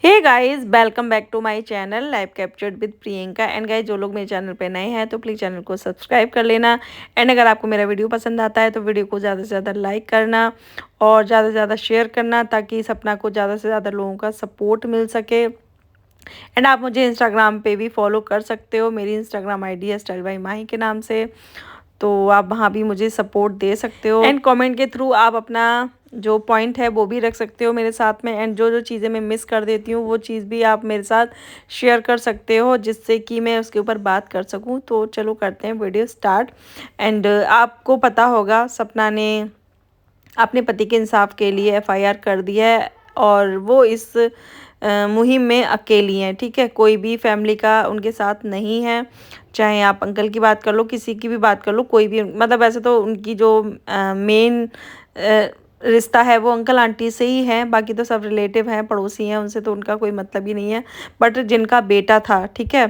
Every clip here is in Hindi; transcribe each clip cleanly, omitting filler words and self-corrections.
Hey guys, welcome back to my channel live captured with Priyanka. And guys, जो लोग मेरे चैनल पे नए हैं तो प्लीज़ चैनल को सब्सक्राइब कर लेना। एंड अगर आपको मेरा वीडियो पसंद आता है तो वीडियो को ज़्यादा से ज़्यादा लाइक करना और ज़्यादा से ज़्यादा शेयर करना, ताकि सपना को ज़्यादा से ज़्यादा लोगों का सपोर्ट मिल सके। एंड आप मुझे इंस्टाग्राम पे भी फॉलो कर सकते हो। मेरी इंस्टाग्राम आईडी है स्टाइल बाई माही के नाम से, तो आप वहाँ भी मुझे सपोर्ट दे सकते हो। एंड कमेंट के थ्रू आप अपना जो पॉइंट है वो भी रख सकते हो मेरे साथ में। एंड जो जो चीज़ें मैं मिस कर देती हूँ वो चीज़ भी आप मेरे साथ शेयर कर सकते हो, जिससे कि मैं उसके ऊपर बात कर सकूँ। तो चलो करते हैं वीडियो स्टार्ट। एंड आपको पता होगा, सपना ने अपने पति के इंसाफ के लिए एफआईआर कर दी है और वो इस मुहिम में अकेली हैं। ठीक है, कोई भी फैमिली का उनके साथ नहीं है। चाहे आप अंकल की बात कर लो, किसी की भी बात कर लो, कोई भी, मतलब वैसे तो उनकी जो मेन रिश्ता है वो अंकल आंटी से ही है। बाकी तो सब रिलेटिव हैं, पड़ोसी हैं, उनसे तो उनका कोई मतलब ही नहीं है। बट जिनका बेटा था, ठीक है,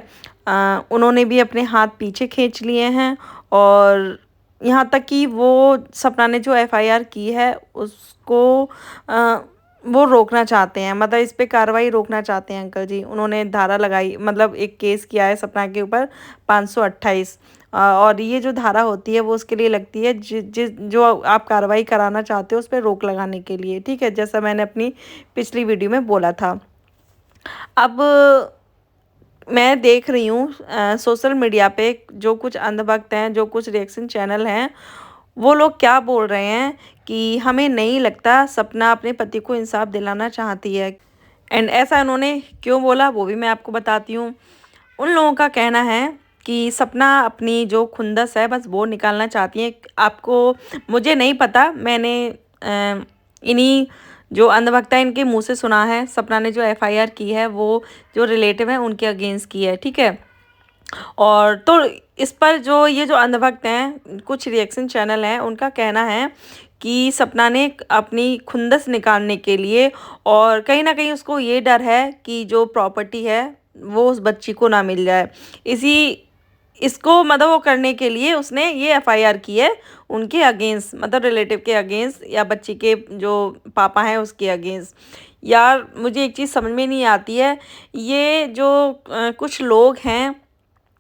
उन्होंने भी अपने हाथ पीछे खींच लिए हैं। और यहाँ तक कि वो सपना ने जो एफआईआर की है उसको अ, वो रोकना चाहते हैं, मतलब इस पे कार्रवाई रोकना चाहते हैं अंकल जी। उन्होंने धारा लगाई, मतलब एक केस किया है सपना के ऊपर 528। और ये जो धारा होती है वो उसके लिए लगती है जिस जो आप कार्रवाई कराना चाहते हो उस पर रोक लगाने के लिए। ठीक है, जैसा मैंने अपनी पिछली वीडियो में बोला था। अब मैं देख रही हूँ सोशल मीडिया पे जो कुछ अंधभक्त हैं, जो कुछ रिएक्शन चैनल हैं, वो लोग क्या बोल रहे हैं कि हमें नहीं लगता सपना अपने पति को इंसाफ दिलाना चाहती है। एंड ऐसा उन्होंने क्यों बोला वो भी मैं आपको बताती हूँ। उन लोगों का कहना है कि सपना अपनी जो खुंदस है बस वो निकालना चाहती है। आपको, मुझे नहीं पता, मैंने इन्हीं जो अंधभक्त है इनके मुंह से सुना है। सपना ने जो एफआईआर की है वो जो रिलेटिव है उनके अगेंस्ट की है। ठीक है, और तो इस पर जो ये जो अंधभक्त हैं, कुछ रिएक्शन चैनल हैं, उनका कहना है कि सपना ने अपनी खुंदस निकालने के लिए, और कहीं ना कहीं उसको ये डर है कि जो प्रॉपर्टी है वो उस बच्ची को ना मिल जाए, इसी इसको मतलब वो करने के लिए उसने ये एफआईआर की है उनके अगेंस्ट, मतलब रिलेटिव के अगेंस्ट या बच्ची के जो पापा हैं उसके अगेंस्ट। यार मुझे एक चीज़ समझ में नहीं आती है, ये जो कुछ लोग हैं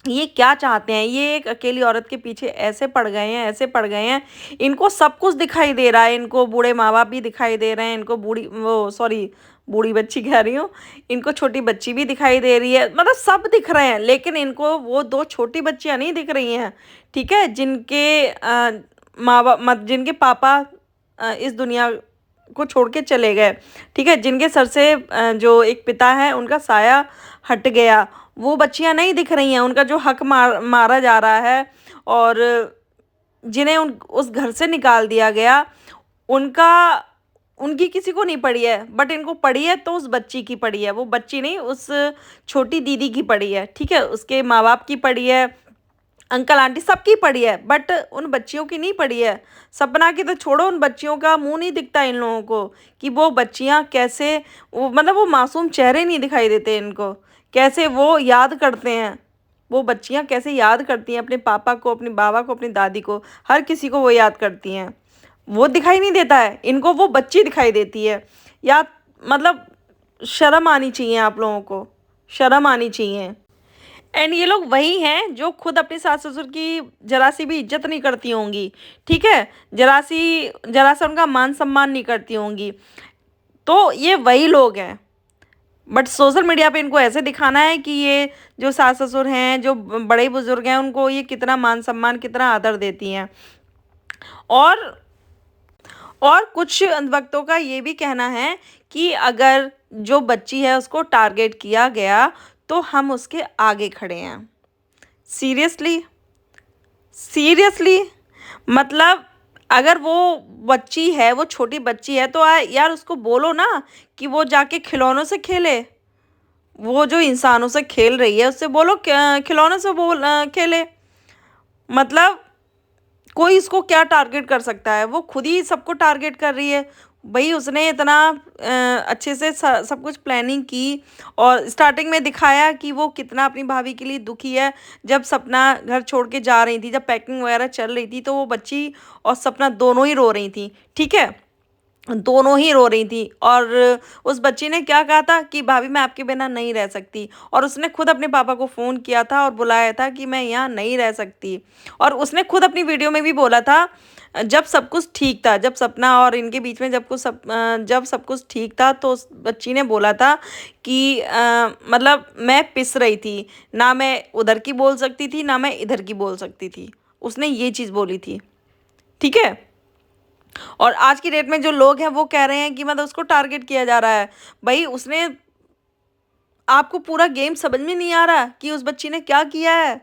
ये क्या चाहते हैं। ये एक अकेली औरत के पीछे ऐसे पड़ गए हैं, ऐसे पड़ गए हैं। इनको सब कुछ दिखाई दे रहा है, इनको बूढ़े माँ बाप भी दिखाई दे रहे हैं, इनको बूढ़ी वो सॉरी बूढ़ी बच्ची कह रही हूँ, इनको छोटी बच्ची भी दिखाई दे रही है, मतलब सब दिख रहे हैं। लेकिन इनको वो दो छोटी बच्चियाँ नहीं दिख रही हैं, ठीक है, जिनके माँ बाप मत जिनके पापा इस दुनिया को छोड़ के चले गए। ठीक है, जिनके सर से जो एक पिता है उनका साया हट गया, वो बच्चियां नहीं दिख रही हैं। उनका जो हक मारा जा रहा है, और जिन्हें उस घर से निकाल दिया गया, उनका उनकी किसी को नहीं पड़ी है, बट इनको पड़ी है तो उस बच्ची की पड़ी है। वो बच्ची नहीं, उस छोटी दीदी की पड़ी है। ठीक है, उसके माँ बाप की पड़ी है, अंकल आंटी सबकी पड़ी है, बट उन बच्चियों की नहीं पड़ी है। सपना की तो छोड़ो, उन बच्चियों का मुंह नहीं दिखता इन लोगों को कि वो बच्चियां कैसे, वो मतलब वो मासूम चेहरे नहीं दिखाई देते इनको, कैसे वो याद करते हैं। वो बच्चियां कैसे याद करती हैं अपने पापा को, अपने बाबा को, अपनी दादी को, हर किसी को वो याद करती हैं। वो दिखाई नहीं देता है इनको, वो बच्ची दिखाई देती है। या मतलब शर्म आनी चाहिए आप लोगों को, शर्म आनी चाहिए। एंड ये लोग वही हैं जो खुद अपने सास ससुर की जरा सी भी इज्जत नहीं करती होंगी। ठीक है, जरा सा उनका मान सम्मान नहीं करती होंगी। तो ये वही लोग हैं, बट सोशल मीडिया पे इनको ऐसे दिखाना है कि ये जो सास ससुर हैं, जो बड़े बुजुर्ग हैं, उनको ये कितना मान सम्मान, कितना आदर देती हैं। और कुछ वक्तों का ये भी कहना है कि अगर जो बच्ची है उसको टारगेट किया गया तो हम उसके आगे खड़े हैं। सीरियसली, सीरियसली, मतलब अगर वो बच्ची है, वो छोटी बच्ची है, तो यार उसको बोलो ना कि वो जाके खिलौनों से खेले। वो जो इंसानों से खेल रही है उससे बोलो खिलौनों से खेले। मतलब कोई इसको क्या टारगेट कर सकता है, वो खुद ही सबको टारगेट कर रही है। भाई उसने इतना अच्छे से सब कुछ प्लानिंग की, और स्टार्टिंग में दिखाया कि वो कितना अपनी भाभी के लिए दुखी है। जब सपना घर छोड़ के जा रही थी, जब पैकिंग वगैरह चल रही थी, तो वो बच्ची और सपना दोनों ही रो रही थी। ठीक है, दोनों ही रो रही थी। और उस बच्ची ने क्या कहा था कि भाभी मैं आपके बिना नहीं रह सकती, और उसने खुद अपने पापा को फ़ोन किया था और बुलाया था कि मैं यहाँ नहीं रह सकती। और उसने खुद अपनी वीडियो में भी बोला था, जब सब कुछ ठीक था, जब सपना और इनके बीच में जब सब कुछ ठीक था, तो उस बच्ची ने बोला था कि मतलब मैं पिस रही थी, ना मैं उधर की बोल सकती थी ना मैं इधर की बोल सकती थी। उसने ये चीज़ बोली थी। ठीक है। और आज की डेट में जो लोग हैं वो कह रहे हैं कि मतलब उसको टारगेट किया जा रहा है। भाई उसने, आपको पूरा गेम समझ में नहीं आ रहा कि उस बच्ची ने क्या किया है।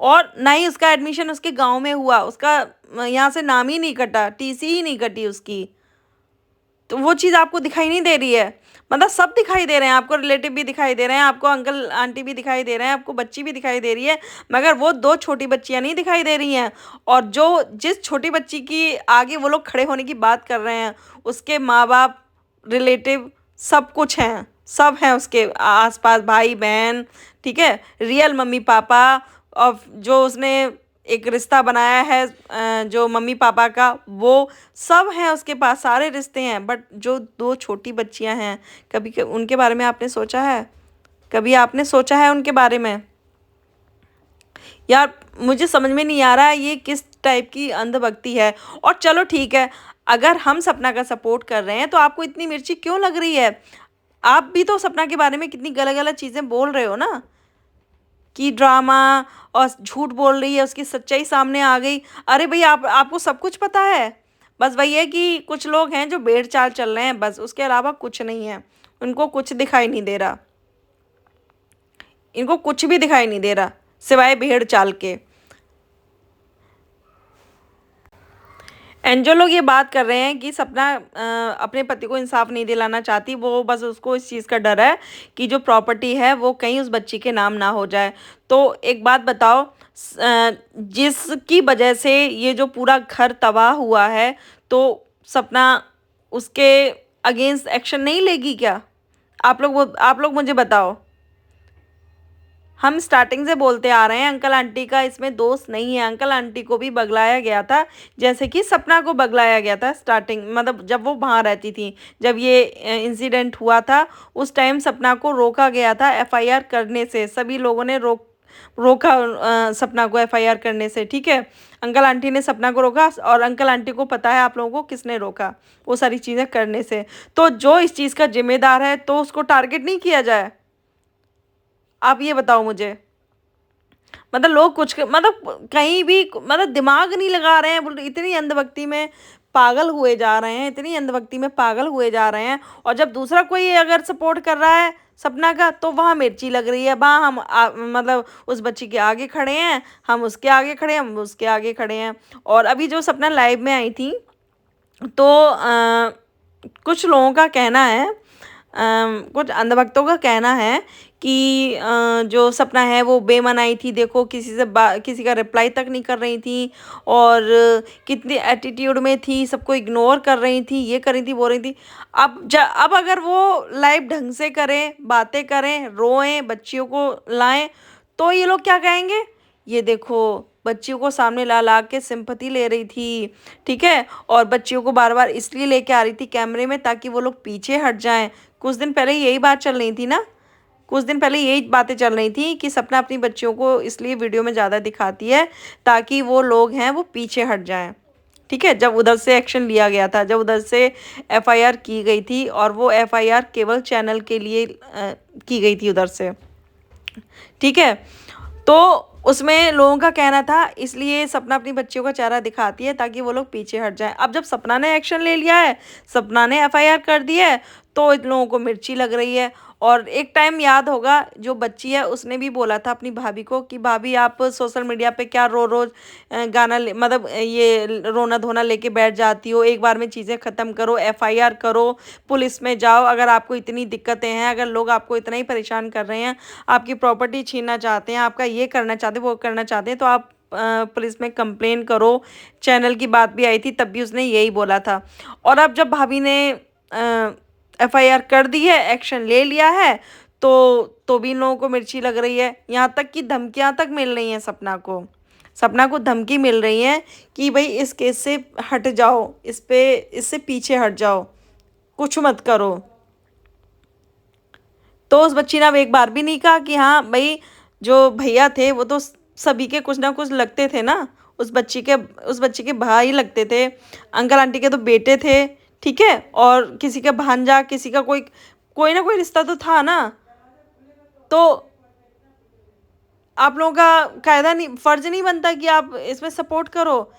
और ना ही उसका एडमिशन उसके गांव में हुआ, उसका यहाँ से नाम ही नहीं कटा, टीसी ही नहीं कटी उसकी। तो वो चीज़ आपको दिखाई नहीं दे रही है। मतलब सब दिखाई दे रहे हैं आपको, रिलेटिव भी दिखाई दे रहे हैं आपको, अंकल आंटी भी दिखाई दे रहे हैं आपको, बच्ची भी दिखाई दे रही है, मगर वो दो छोटी बच्चियां नहीं दिखाई दे रही हैं। और जो जिस छोटी बच्ची की आगे वो लोग खड़े होने की बात कर रहे हैं, उसके माँ बाप, रिलेटिव, सब कुछ हैं, सब हैं उसके आसपास, भाई बहन। ठीक है, रियल मम्मी पापा। और जो उसने एक रिश्ता बनाया है, जो मम्मी पापा का, वो सब हैं उसके पास, सारे रिश्ते हैं। बट जो दो छोटी बच्चियां हैं, उनके बारे में आपने सोचा है? कभी आपने सोचा है उनके बारे में? यार मुझे समझ में नहीं आ रहा है ये किस टाइप की अंधभक्ति है। और चलो ठीक है, अगर हम सपना का सपोर्ट कर रहे हैं तो आपको इतनी मिर्ची क्यों लग रही है? आप भी तो सपना के बारे में कितनी गलत गलत चीज़ें बोल रहे हो ना, कि ड्रामा और झूठ बोल रही है, उसकी सच्चाई सामने आ गई। अरे भई आपको सब कुछ पता है। बस वही है कि कुछ लोग हैं जो भेड़-चाल चल रहे हैं बस, उसके अलावा कुछ नहीं है। उनको कुछ दिखाई नहीं दे रहा। इनको कुछ भी दिखाई नहीं दे रहा, सिवाय भेड़-चाल के। एंड जो लोग ये बात कर रहे हैं कि सपना अपने पति को इंसाफ नहीं दिलाना चाहती, वो बस उसको इस चीज़ का डर है कि जो प्रॉपर्टी है वो कहीं उस बच्ची के नाम ना हो जाए। तो एक बात बताओ, जिसकी वजह से ये जो पूरा घर तबाह हुआ है, तो सपना उसके अगेंस्ट एक्शन नहीं लेगी क्या? आप लोग मुझे बताओ। हम स्टार्टिंग से बोलते आ रहे हैं अंकल आंटी का इसमें दोष नहीं है। अंकल आंटी को भी बगलाया गया था, जैसे कि सपना को बगलाया गया था स्टार्टिंग, मतलब जब वो वहाँ रहती थी, जब ये इंसिडेंट हुआ था, उस टाइम सपना को रोका गया था एफआईआर करने से। सभी लोगों ने रोका सपना को एफआईआर करने से। ठीक है, अंकल आंटी ने सपना को रोका, और अंकल आंटी को पता है आप लोगों को किसने रोका वो सारी चीज़ें करने से। तो जो इस चीज़ का जिम्मेदार है, तो उसको टारगेट नहीं किया जाए? आप ये बताओ मुझे। मतलब लोग कुछ मतलब कहीं भी मतलब दिमाग नहीं लगा रहे हैं, बोल इतनी अंधभक्ति में पागल हुए जा रहे हैं, इतनी अंधभक्ति में पागल हुए जा रहे हैं। और जब दूसरा कोई अगर सपोर्ट कर रहा है सपना का, तो वहाँ मिर्ची लग रही है, वहाँ हम मतलब उस बच्ची के आगे खड़े हैं, हम उसके आगे खड़े हैं, हम उसके आगे खड़े हैं। और अभी जो सपना लाइव में आई थी, तो कुछ लोगों का कहना है, कुछ अंधभक्तों का कहना है कि जो सपना है वो बेमन आई थी, देखो किसी का रिप्लाई तक नहीं कर रही थी, और कितनी एटीट्यूड में थी, सबको इग्नोर कर रही थी, ये कर रही थी, वो रही थी। अब अगर वो लाइव ढंग से करें, बातें करें, रोएं, बच्चियों को लाएं, तो ये लोग क्या कहेंगे? ये देखो, बच्चियों को सामने ला ला के सिंपैथी ले रही थी। ठीक है, और बच्चियों को बार बार इसलिए लेके आ रही थी कैमरे में ताकि वो लोग पीछे हट जाएं। कुछ दिन पहले यही बात चल रही थी ना, कुछ दिन पहले यही बातें चल रही थी कि सपना अपनी बच्चियों को इसलिए वीडियो में ज़्यादा दिखाती है ताकि वो लोग हैं वो पीछे हट जाएं। ठीक है, जब उधर से एक्शन लिया गया था, जब उधर से एफआईआर की गई थी, और वो एफआईआर केवल चैनल के लिए की गई थी उधर से। ठीक है, तो उसमें लोगों का कहना था इसलिए सपना अपनी बच्चियों का चेहरा दिखाती है ताकि वो लोग पीछे हट जाएं। अब जब सपना ने एक्शन ले लिया है, सपना ने एफआईआर कर दी है, तो इन लोगों को मिर्ची लग रही है। और एक टाइम याद होगा, जो बच्ची है उसने भी बोला था अपनी भाभी को कि भाभी आप सोशल मीडिया पे क्या रोज़ मतलब ये रोना धोना लेके बैठ जाती हो, एक बार में चीज़ें ख़त्म करो, एफआईआर करो, पुलिस में जाओ, अगर आपको इतनी दिक्कतें हैं, अगर लोग आपको इतना ही परेशान कर रहे हैं, आपकी प्रॉपर्टी छीनना चाहते हैं, आपका ये करना चाहते हैं, वो करना चाहते हैं, तो आप पुलिस में कंप्लेन करो। चैनल की बात भी आई थी, तब भी उसने यही बोला था। और अब जब भाभी ने एफआईआर कर दी है, एक्शन ले लिया है, तो भी इन लोगों को मिर्ची लग रही है, यहाँ तक कि धमकियाँ तक मिल रही हैं सपना को। सपना को धमकी मिल रही है कि भाई इस केस से हट जाओ, इससे पीछे हट जाओ, कुछ मत करो। तो उस बच्ची ने अब एक बार भी नहीं कहा कि हाँ भाई, जो भैया थे वो तो सभी के कुछ ना कुछ लगते थे ना, उस बच्ची के भाई लगते थे, अंकल आंटी के तो बेटे थे, ठीक है, और किसी का भांजा, किसी का कोई कोई ना कोई रिश्ता तो था ना। तो आप लोगों का कायदा नहीं, फर्ज नहीं बनता कि आप इसमें सपोर्ट करो।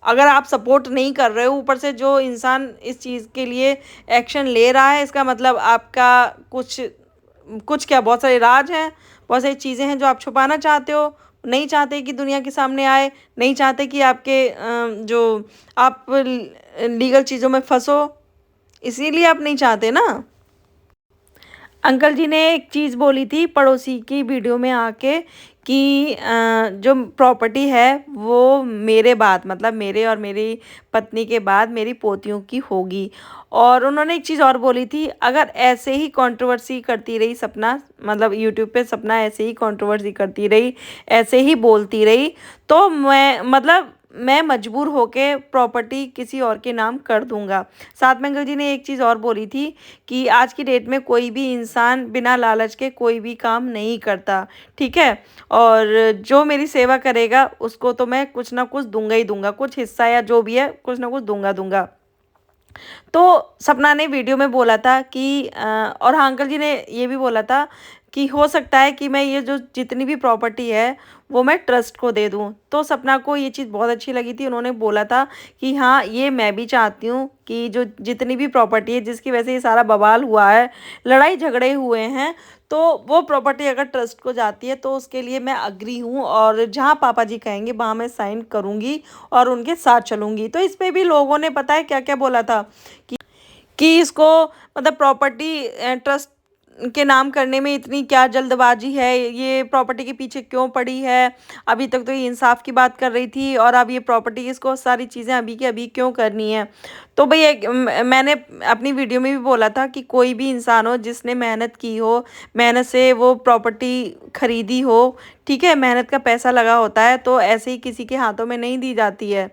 अगर आप सपोर्ट नहीं कर रहे हो, ऊपर से जो इंसान इस चीज़ के लिए एक्शन ले रहा है, इसका मतलब आपका कुछ कुछ क्या, बहुत सारे राज हैं, बहुत सारी चीज़ें हैं जो आप छुपाना चाहते हो, नहीं चाहते कि दुनिया के सामने आए, नहीं चाहते कि आपके जो आप लीगल चीज़ों में फंसो, इसीलिए आप नहीं चाहते ना। अंकल जी ने एक चीज़ बोली थी पड़ोसी की वीडियो में आके कि जो प्रॉपर्टी है वो मेरे बाद, मतलब मेरे और मेरी पत्नी के बाद मेरी पोतियों की होगी। और उन्होंने एक चीज़ और बोली थी, अगर ऐसे ही कंट्रोवर्सी करती रही सपना, मतलब यूट्यूब पे सपना ऐसे ही कंट्रोवर्सी करती रही, ऐसे ही बोलती रही, तो मैं मजबूर होके प्रॉपर्टी किसी और के नाम कर दूंगा। साथ में अंकल जी ने एक चीज़ और बोली थी कि आज की डेट में कोई भी इंसान बिना लालच के कोई भी काम नहीं करता, ठीक है, और जो मेरी सेवा करेगा उसको तो मैं कुछ ना कुछ दूंगा ही दूंगा, कुछ हिस्सा या जो भी है कुछ ना कुछ दूंगा दूंगा। तो सपना ने वीडियो में बोला था कि और हाँ, अंकल जी ने ये भी बोला था कि हो सकता है कि मैं ये जो जितनी भी प्रॉपर्टी है वो मैं ट्रस्ट को दे दूँ। तो सपना को ये चीज़ बहुत अच्छी लगी थी, उन्होंने बोला था कि हाँ, ये मैं भी चाहती हूँ कि जो जितनी भी प्रॉपर्टी है जिसकी वजह से ये सारा बवाल हुआ है, लड़ाई झगड़े हुए हैं, तो वो प्रॉपर्टी अगर ट्रस्ट को जाती है तो उसके लिए मैं अग्री हूँ, और जहाँ पापा जी कहेंगे वहाँ मैं साइन करूँगी और उनके साथ चलूँगी। तो इस पे भी लोगों ने पता है क्या क्या बोला था कि इसको, मतलब प्रॉपर्टी ट्रस्ट के नाम करने में इतनी क्या जल्दबाजी है, ये प्रॉपर्टी के पीछे क्यों पड़ी है, अभी तक तो ये इंसाफ की बात कर रही थी और अब ये प्रॉपर्टी, इसको सारी चीज़ें अभी की अभी क्यों करनी है। तो भाई मैंने अपनी वीडियो में भी बोला था कि कोई भी इंसान हो जिसने मेहनत की हो, मेहनत से वो प्रॉपर्टी खरीदी हो, ठीक है, मेहनत का पैसा लगा होता है, तो ऐसे ही किसी के हाथों में नहीं दी जाती है,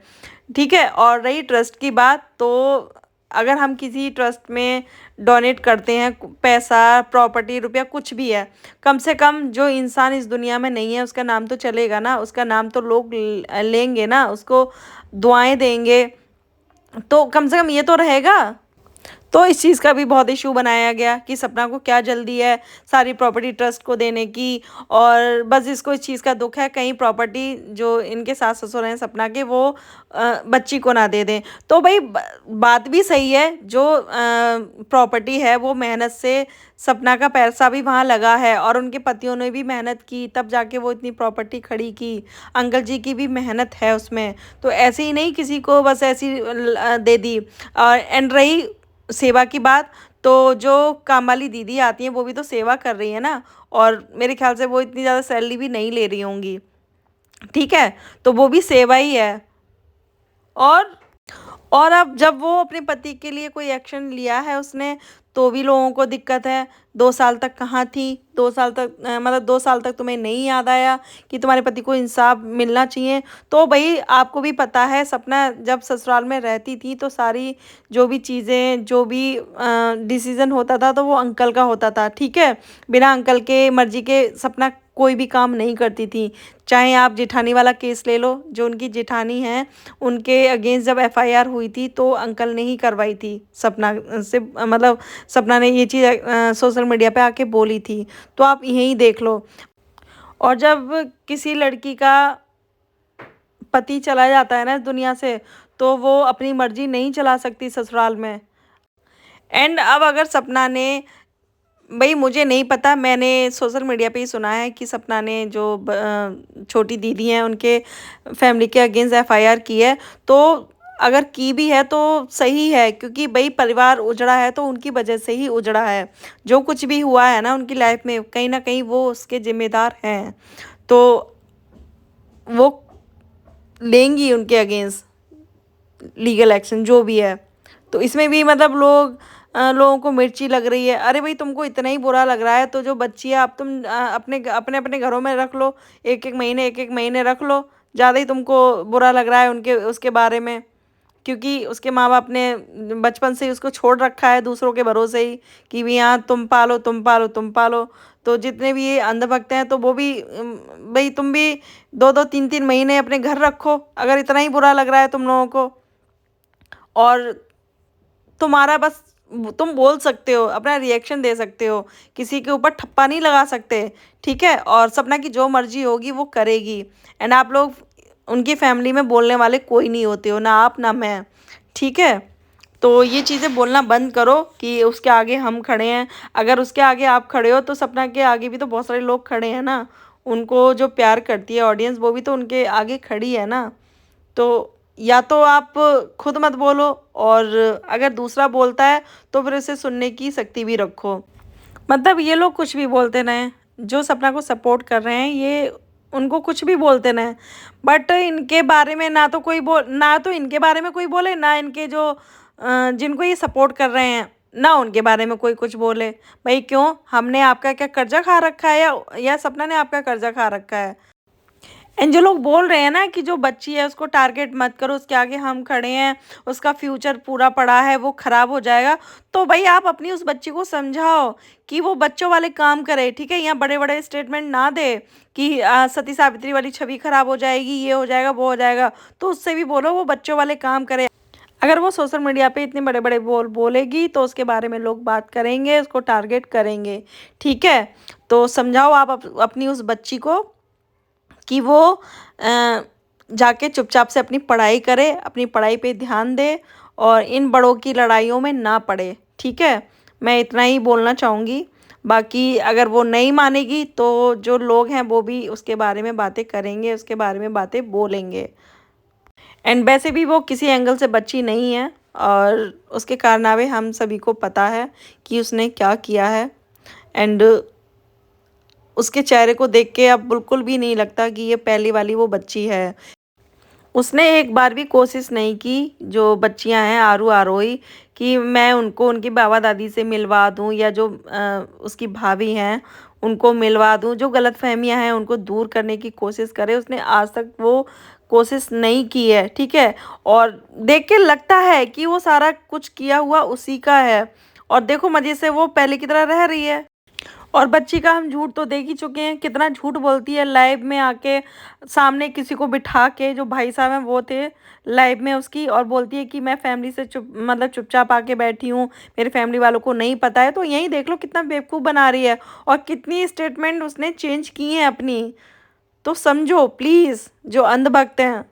ठीक है। और रही ट्रस्ट की बात, तो अगर हम किसी ट्रस्ट में डोनेट करते हैं पैसा, प्रॉपर्टी, रुपया, कुछ भी है, कम से कम जो इंसान इस दुनिया में नहीं है उसका नाम तो चलेगा ना, उसका नाम तो लोग लेंगे ना, उसको दुआएं देंगे, तो कम से कम ये तो रहेगा। तो इस चीज़ का भी बहुत इशू बनाया गया कि सपना को क्या जल्दी है सारी प्रॉपर्टी ट्रस्ट को देने की, और बस इसको इस चीज़ का दुख है कहीं प्रॉपर्टी जो इनके सास ससुर हैं सपना के, वो बच्ची को ना दे दें। तो भाई बात भी सही है, जो प्रॉपर्टी है वो मेहनत से, सपना का पैसा भी वहाँ लगा है और उनके पतियों ने भी मेहनत की, तब जाके वो इतनी प्रॉपर्टी खड़ी की, अंकल जी की भी मेहनत है उसमें। तो ऐसे ही नहीं किसी को बस ऐसी दे दी। और एंड रही सेवा की बात, तो जो काम वाली दीदी आती हैं वो भी तो सेवा कर रही है ना, और मेरे ख्याल से वो इतनी ज़्यादा सैलरी भी नहीं ले रही होंगी, ठीक है, तो वो भी सेवा ही है। और और अब जब वो अपने पति के लिए कोई एक्शन लिया है उसने, तो भी लोगों को दिक्कत है। 2 साल तक कहाँ थी, 2 साल तक मतलब 2 साल तक तुम्हें नहीं याद आया कि तुम्हारे पति को इंसाफ मिलना चाहिए। तो भाई आपको भी पता है सपना जब ससुराल में रहती थी तो सारी जो भी चीज़ें, जो भी डिसीज़न होता था तो वो अंकल का होता था, ठीक है, बिना अंकल के मर्जी के सपना कोई भी काम नहीं करती थी। चाहे आप जेठानी वाला केस ले लो, जो उनकी जेठानी हैं उनके अगेंस्ट जब एफआईआर हुई थी तो अंकल ने ही करवाई थी सपना से, मतलब सपना ने ये चीज़ सोशल मीडिया पे आके बोली थी, तो आप यहीं देख लो। और जब किसी लड़की का पति चला जाता है ना इस दुनिया से, तो वो अपनी मर्जी नहीं चला सकती ससुराल में। एंड अब अगर सपना ने, भाई मुझे नहीं पता, मैंने सोशल मीडिया पे ही सुना है कि सपना ने जो छोटी दीदी हैं उनके फैमिली के अगेंस्ट एफआईआर की है, तो अगर की भी है तो सही है, क्योंकि भाई परिवार उजड़ा है तो उनकी वजह से ही उजड़ा है। जो कुछ भी हुआ है ना उनकी लाइफ में, कहीं ना कहीं वो उसके जिम्मेदार हैं, तो वो लेंगी उनके अगेंस्ट लीगल एक्शन जो भी है। तो इसमें भी मतलब लोगों को मिर्ची लग रही है। अरे भाई तुमको इतना ही बुरा लग रहा है तो जो बच्ची है आप तुम अपने अपने अपने घरों में रख लो, एक एक महीने रख लो, ज़्यादा ही तुमको बुरा लग रहा है उनके उसके बारे में, क्योंकि उसके माँ बाप ने बचपन से ही उसको छोड़ रखा है दूसरों के भरोसे ही कि भी हाँ तुम पालो तुम पालो तुम पालो। तो जितने भी ये अंधभक्त हैं तो वो भी भाई तुम भी 2-2 3-3 महीने अपने घर रखो अगर इतना ही बुरा लग रहा है तुम लोगों को। और तुम्हारा बस तुम बोल सकते हो, अपना रिएक्शन दे सकते हो, किसी के ऊपर ठप्पा नहीं लगा सकते, ठीक है। और सपना की जो मर्जी होगी वो करेगी। एंड आप लोग उनकी फैमिली में बोलने वाले कोई नहीं होते हो, ना आप ना मैं, ठीक है। तो ये चीज़ें बोलना बंद करो कि उसके आगे हम खड़े हैं। अगर उसके आगे आप खड़े हो तो सपना के आगे भी तो बहुत सारे लोग खड़े हैं ना। उनको जो प्यार करती है ऑडियंस वो भी तो उनके आगे खड़ी है ना। तो या तो आप खुद मत बोलो, और अगर दूसरा बोलता है तो फिर उसे सुनने की शक्ति भी रखो। मतलब ये लोग कुछ भी बोलते रहें, जो सपना को सपोर्ट कर रहे हैं ये उनको कुछ भी बोलते रहें, बट इनके बारे में ना तो कोई बोल, ना तो इनके बारे में कोई बोले, ना इनके जो जिनको ये सपोर्ट कर रहे हैं ना उनके बारे में कोई कुछ बोले। भाई क्यों, हमने आपका क्या कर्जा खा रखा है, या सपना ने आपका कर्जा खा रखा है। एंड जो लोग बोल रहे हैं ना कि जो बच्ची है उसको टारगेट मत करो, उसके आगे हम खड़े हैं, उसका फ्यूचर पूरा पड़ा है, वो खराब हो जाएगा। तो भाई आप अपनी उस बच्ची को समझाओ कि वो बच्चों वाले काम करे, ठीक है। यहाँ बड़े बड़े स्टेटमेंट ना दे कि सती सावित्री वाली छवि खराब हो जाएगी, ये हो जाएगा वो हो जाएगा। तो उससे भी बोलो वो बच्चों वाले काम करे। अगर वो सोशल मीडिया पे इतने बड़े बड़े बोलेगी तो उसके बारे में लोग बात करेंगे, उसको टारगेट करेंगे, ठीक है। तो समझाओ आप अपनी उस बच्ची को कि वो जाके चुपचाप से अपनी पढ़ाई करे, अपनी पढ़ाई पे ध्यान दे, और इन बड़ों की लड़ाइयों में ना पड़े, ठीक है। मैं इतना ही बोलना चाहूँगी। बाकी अगर वो नहीं मानेगी तो जो लोग हैं वो भी उसके बारे में बातें करेंगे, उसके बारे में बातें बोलेंगे। एंड वैसे भी वो किसी एंगल से बच्ची नहीं है, और उसके कारनामे हम सभी को पता है कि उसने क्या किया है। एंड उसके चेहरे को देख के अब बिल्कुल भी नहीं लगता कि ये पहली वाली वो बच्ची है। उसने एक बार भी कोशिश नहीं की, जो बच्चियां हैं आरू आरोही, कि मैं उनको उनकी बाबा दादी से मिलवा दूं, या जो उसकी भाभी हैं उनको मिलवा दूं, जो गलतफहमियां हैं उनको दूर करने की कोशिश करे। उसने आज तक वो कोशिश नहीं की है, ठीक है। और देख के लगता है कि वो सारा कुछ किया हुआ उसी का है, और देखो मज़े से वो पहले की तरह रह रही है। और बच्ची का हम झूठ तो देख ही चुके हैं, कितना झूठ बोलती है लाइव में आके, सामने किसी को बिठा के, जो भाई साहब हैं वो थे लाइव में उसकी, और बोलती है कि मैं फैमिली से चुपचाप आके बैठी हूँ, मेरे फैमिली वालों को नहीं पता है। तो यही देख लो कितना बेवकूफ़ बना रही है, और कितनी स्टेटमेंट उसने चेंज की हैं अपनी। तो समझो प्लीज़ जो अंधभक्त हैं।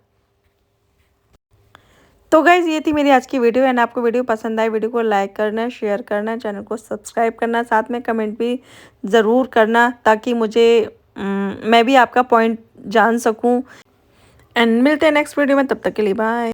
तो गाइज़ ये थी मेरी आज की वीडियो, एंड आपको वीडियो पसंद आए वीडियो को लाइक करना, शेयर करना, चैनल को सब्सक्राइब करना, साथ में कमेंट भी ज़रूर करना, ताकि मुझे मैं भी आपका पॉइंट जान सकूं। एंड मिलते हैं नेक्स्ट वीडियो में, तब तक के लिए बाय।